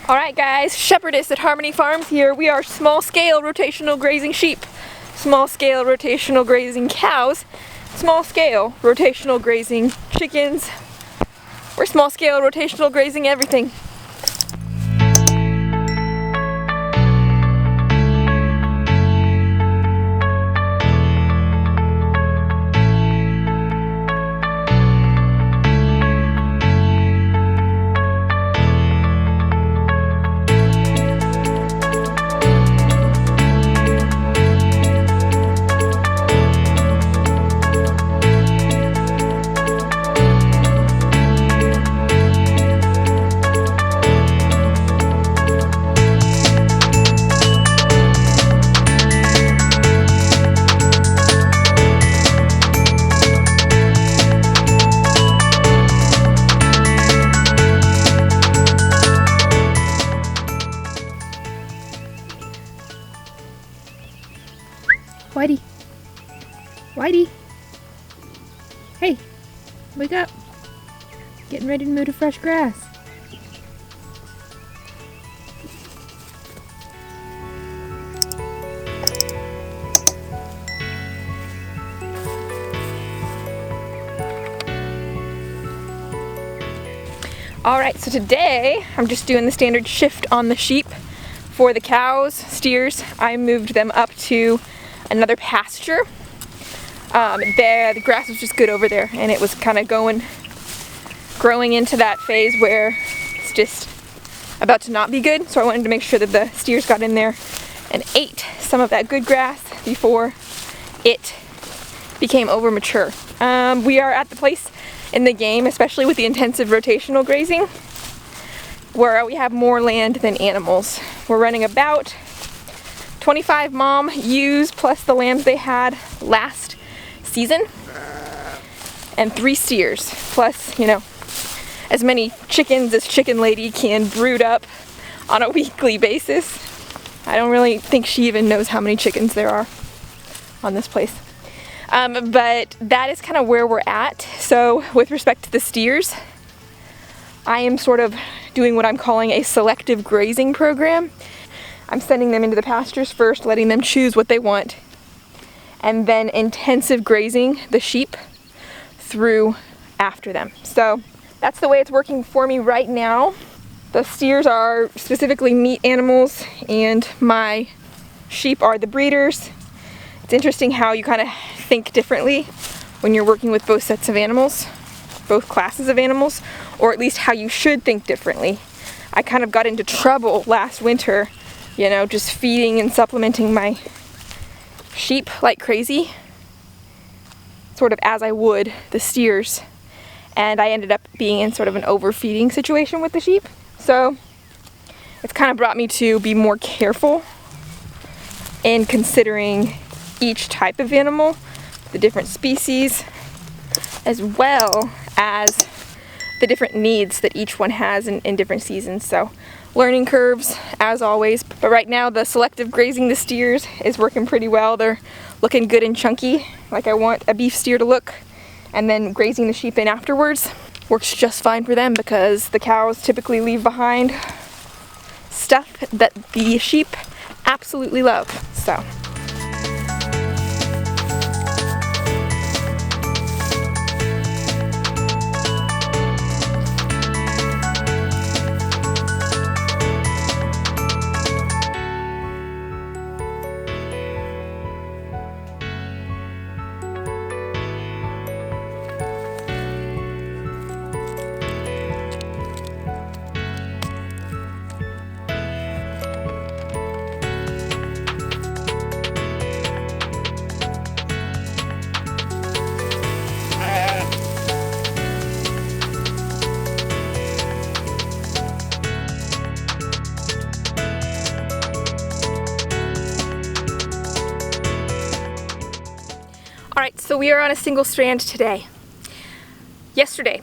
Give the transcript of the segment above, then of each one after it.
Alright guys, Shepherdess at Harmony Farms here. We are small scale rotational grazing sheep, small scale rotational grazing cows, small scale rotational grazing chickens. We're small scale rotational grazing everything. Whitey. Whitey. Hey, wake up. Getting ready to move to fresh grass. Alright, so today I'm just doing the standard shift on the sheep. For the cows, steers, I moved them up to another pasture. There, the grass was just good over there, and it was kind of growing into that phase where it's just about to not be good. So I wanted to make sure that the steers got in there and ate some of that good grass before it became over mature. We are at the place in the game, especially with the intensive rotational grazing, where we have more land than animals. We're running about 25 mom ewes plus the lambs they had last season, and 3 steers plus, you know, as many chickens as Chicken Lady can brood up on a weekly basis. I don't really think she even knows how many chickens there are on this place. But that is kind of where we're at. So with respect to the steers, I am sort of doing what I'm calling a selective grazing program. I'm sending them into the pastures first, letting them choose what they want, and then intensive grazing the sheep through after them. So that's the way it's working for me right now. The steers are specifically meat animals, and my sheep are the breeders. It's interesting how you kind of think differently when you're working with both sets of animals, both classes of animals, or at least how you should think differently. I kind of got into trouble last winter, you know, just feeding and supplementing my sheep like crazy, sort of as I would the steers, and I ended up being in sort of an overfeeding situation with the sheep. So it's kind of brought me to be more careful in considering each type of animal, the different species, as well as the different needs that each one has in different seasons. So learning curves as always, but right now the selective grazing the steers is working pretty well. They're looking good and chunky like I want a beef steer to look, and then grazing the sheep in afterwards works just fine for them because the cows typically leave behind stuff that the sheep absolutely love. So alright, so we are on a single strand today. Yesterday,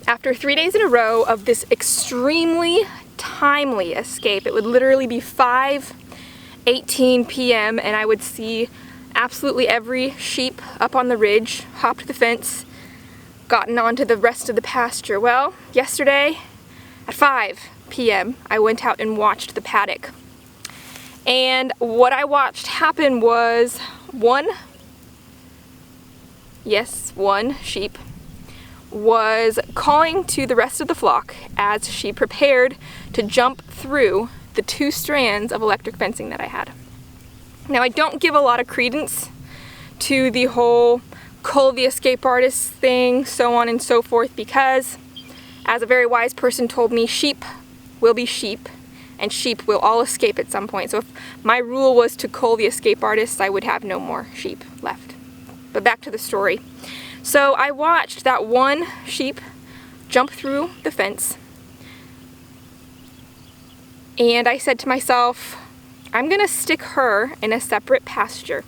after 3 days in a row of this extremely timely escape, it would literally be 5:18 p.m. and I would see absolutely every sheep up on the ridge, hopped the fence, gotten onto the rest of the pasture. Well, yesterday at 5, p.m., I went out and watched the paddock. And what I watched happen was one sheep was calling to the rest of the flock as she prepared to jump through the 2 strands of electric fencing that I had. Now, I don't give a lot of credence to the whole cull the escape artist thing, so on and so forth, because as a very wise person told me, sheep will be sheep and sheep will all escape at some point. So if my rule was to cull the escape artists, I would have no more sheep left. But back to the story. So I watched that one sheep jump through the fence, and I said to myself, I'm gonna stick her in a separate pasture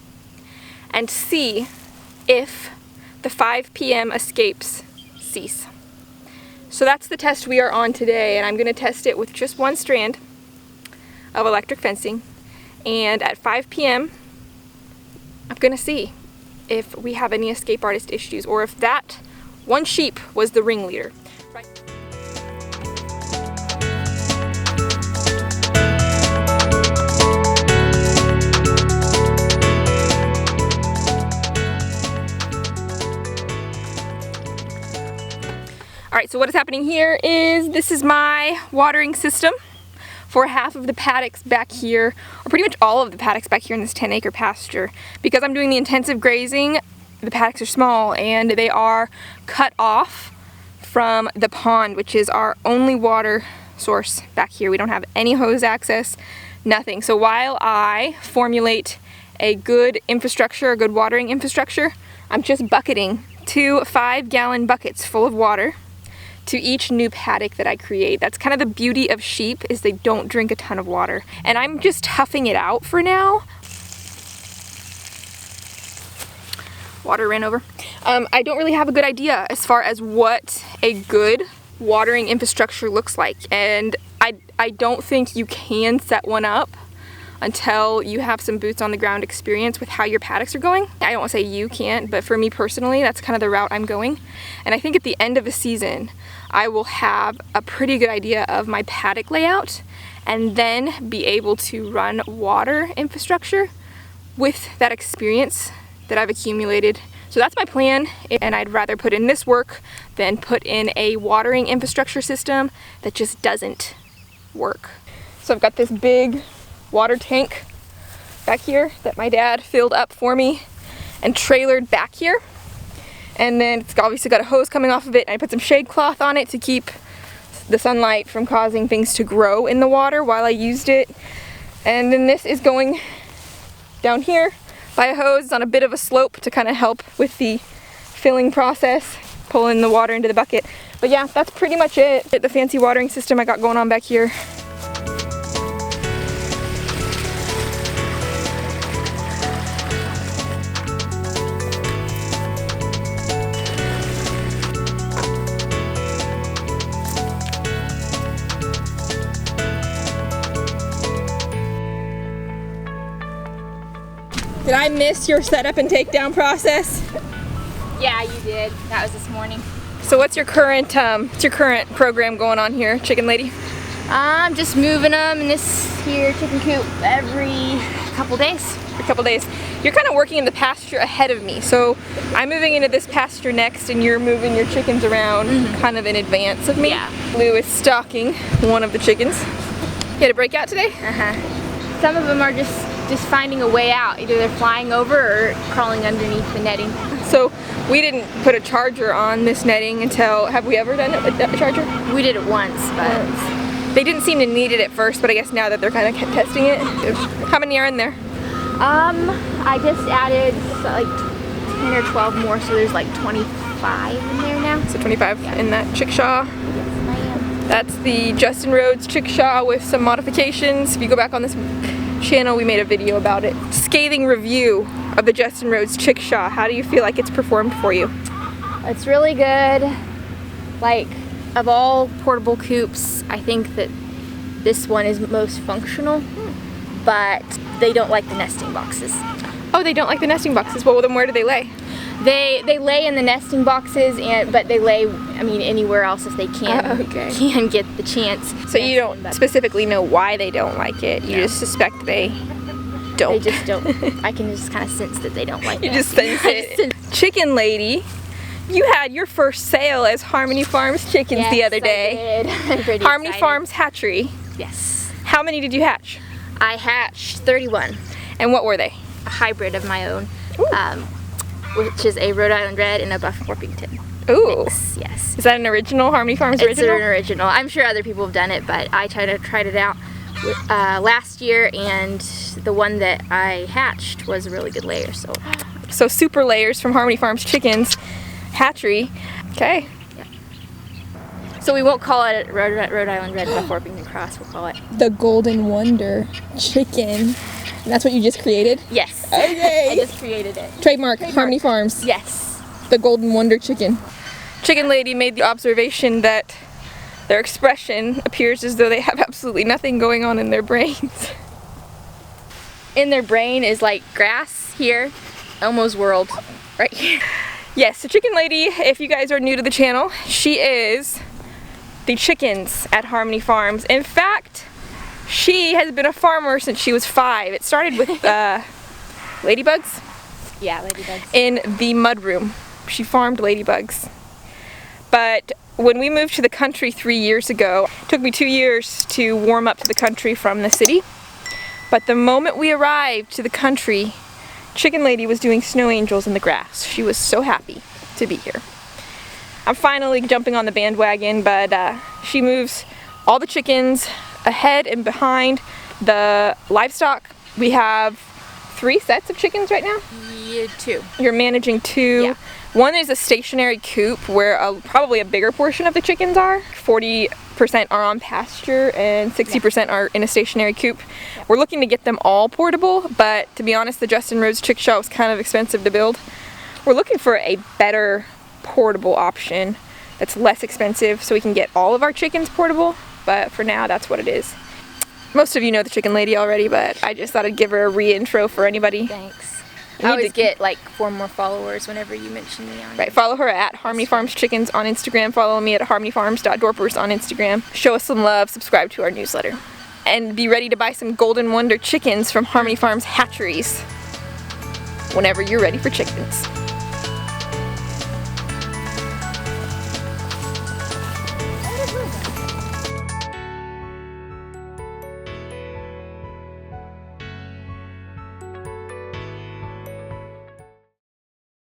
and see if the 5 p.m. escapes cease. So that's the test we are on today, and I'm gonna test it with just 1 strand of electric fencing, and at 5 p.m. I'm gonna see if we have any escape artist issues, or if that one sheep was the ringleader. Right. Alright, so what is happening here is this is my watering system for half of the paddocks back here, or pretty much all of the paddocks back here in this 10-acre pasture. Because I'm doing the intensive grazing, the paddocks are small and they are cut off from the pond, which is our only water source back here. We don't have any hose access, nothing. So while I formulate a good infrastructure, a good watering infrastructure, I'm just bucketing 2 5-gallon buckets full of water to each new paddock that I create. That's kind of the beauty of sheep, is they don't drink a ton of water. And I'm just toughing it out for now. Water ran over. I don't really have a good idea as far as what a good watering infrastructure looks like. And I don't think you can set one up until you have some boots on the ground experience with how your paddocks are going. I don't want to say you can't, but for me personally, that's kind of the route I'm going. And I think at the end of the season, I will have a pretty good idea of my paddock layout and then be able to run water infrastructure with that experience that I've accumulated. So that's my plan, and I'd rather put in this work than put in a watering infrastructure system that just doesn't work. So I've got this big water tank back here that my dad filled up for me and trailered back here. And then it's obviously got a hose coming off of it, and I put some shade cloth on it to keep the sunlight from causing things to grow in the water while I used it. And then this is going down here by a hose. It's on a bit of a slope to kind of help with the filling process, pulling the water into the bucket. But yeah, that's pretty much it. The fancy watering system I got going on back here. Did I miss your setup and takedown process? Yeah, you did. That was this morning. So what's your current program going on here, chicken lady? I'm just moving them in this here chicken coop every couple days. You're kind of working in the pasture ahead of me. So I'm moving into this pasture next, and you're moving your chickens around kind of in advance of me. Yeah. Lou is stalking one of the chickens. You had a breakout today? Some of them are just finding a way out. Either they're flying over or crawling underneath the netting. So we didn't put a charger on this netting until, have we ever done a charger? We did it once, but They didn't seem to need it at first, but I guess now that they're kind of testing it. How many are in there? I just added like 10 or 12 more, so there's like 25 in there now. So 25 in that chickshaw. Yes, I am. That's the Justin Rhodes chickshaw with some modifications. If you go back on this channel, we made a video about it. Scathing review of the Justin Rhodes chickshaw. How do you feel like it's performed for you? It's really good. Like, of all portable coops, I think that this one is most functional, but they don't like the nesting boxes. Oh, they don't like the nesting boxes. Well, then where do they lay? They lay in the nesting boxes, but they lay, I mean, anywhere else if they can get the chance. So you don't specifically know why they don't like it. You just suspect they don't. They just don't. I can just kind of sense that they don't like it. You just sense it. Chicken Lady, you had your first sale as Harmony Farms chickens the other day. I did. Harmony Farms hatchery. Yes. How many did you hatch? I hatched 31. And what were they? A hybrid of my own, which is a Rhode Island Red and a Buff Orpington. Ooh. Mix. Yes. Is that an original Harmony Farms original? It's an original. I'm sure other people have done it, but I tried it out last year, and the one that I hatched was a really good layer. So super layers from Harmony Farms Chickens hatchery. Okay. Yeah. So we won't call it Rhode Island Red Buff Orpington Cross. We'll call it the Golden Wonder Chicken. And that's what you just created? Yes. Okay. I just created it. Trademark Harmony Farms. Yes. The Golden Wonder Chicken. Chicken Lady made the observation that their expression appears as though they have absolutely nothing going on in their brains. In their brain is like grass here, Elmo's world right here. Yes, so Chicken Lady, if you guys are new to the channel, she is the chickens at Harmony Farms. In fact, she has been a farmer since she was 5. It started with ladybugs. Yeah, ladybugs. In the mudroom. She farmed ladybugs. But when we moved to the country 3 years ago, it took me 2 years to warm up to the country from the city. But the moment we arrived to the country, Chicken Lady was doing snow angels in the grass. She was so happy to be here. I'm finally jumping on the bandwagon, but she moves all the chickens ahead and behind the livestock. We have 3 sets of chickens right now? Yeah, 2. You're managing 2. Yeah. One is a stationary coop where probably a bigger portion of the chickens are. 40% are on pasture and 60% are in a stationary coop. Yep. We're looking to get them all portable, but to be honest, the Justin Rhodes Chickshaw was kind of expensive to build. We're looking for a better portable option that's less expensive so we can get all of our chickens portable. But for now, that's what it is. Most of you know the Chicken Lady already, but I just thought I'd give her a re-intro for anybody. Thanks. I always get like 4 more followers whenever you mention me on. Right, follow her at Harmony Farms Chickens on Instagram. Follow me at harmonyfarms.dorpers on Instagram. Show us some love, subscribe to our newsletter. And be ready to buy some Golden Wonder chickens from Harmony Farms hatcheries whenever you're ready for chickens.